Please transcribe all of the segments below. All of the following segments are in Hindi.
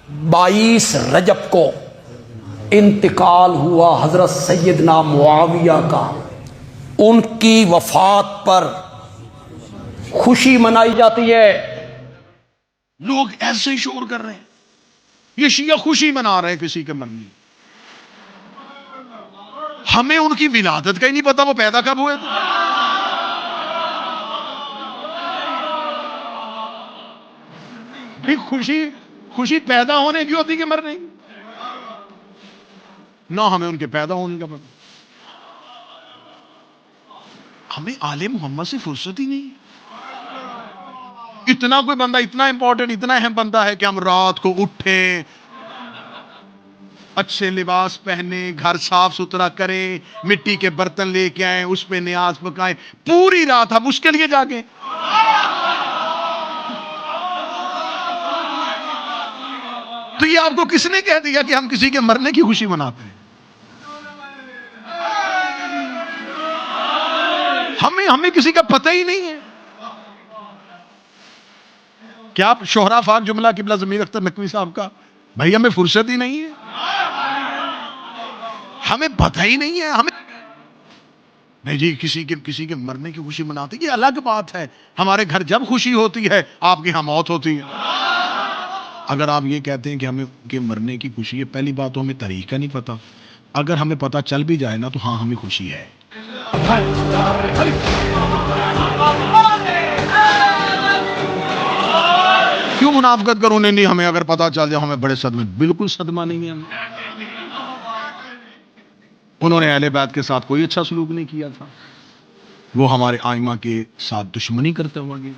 22 रजब को इंतकाल हुआ हजरत सैयदना मुआविया का। उनकी वफात पर खुशी मनाई जाती है। लोग ऐसे ही शोर कर रहे हैं, ये शिया खुशी मना रहे हैं किसी के मरने। हमें उनकी विलादत का ही नहीं पता, वो पैदा कब हुए थे। खुशी खुशी पैदा होने की होती कि मरने की? ना हमें उनके पैदा होने का पता। हमें आले मोहम्मद से फुर्सत ही नहीं। इतना कोई बंदा इतना इंपॉर्टेंट, इतना अहम बंदा है कि हम रात को उठे, अच्छे लिबास पहने, घर साफ सुथरा करें, मिट्टी के बर्तन लेके आए, उस पे नियाज पकाएं, पूरी रात हम उसके लिए जागे। तो ये आपको किसने कह दिया कि हम किसी के मरने की खुशी मनाते हैं? हमें किसी का पता ही नहीं है। क्या आप शोहरा फाक जुमला किबला ज़मीर अख्तर नकवी साहब का, भाई हमें फुर्सत ही नहीं है, हमें पता ही नहीं है। हमें नहीं जी, किसी के मरने की खुशी मनाते, ये अलग बात है। हमारे घर जब खुशी होती है, आपके यहां मौत होती है। अगर आप ये कहते हैं कि हमें के मरने की खुशी है, पहली बात तो हमें तरीका नहीं पता। अगर हमें पता चल भी जाए ना, तो हाँ हमें खुशी है। क्यों मुनाफकत करूं? नहीं, हमें अगर पता चल जाए हमें बड़े सदमे। बिल्कुल सदमा नहीं है हमें। उन्होंने अहले बैत के साथ कोई अच्छा सलूक नहीं किया था, वो हमारे आइमा के साथ दुश्मनी करते हुए गए।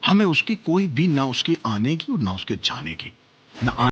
हमें उसकी कोई भी, ना उसके आने की और ना उसके जाने की, ना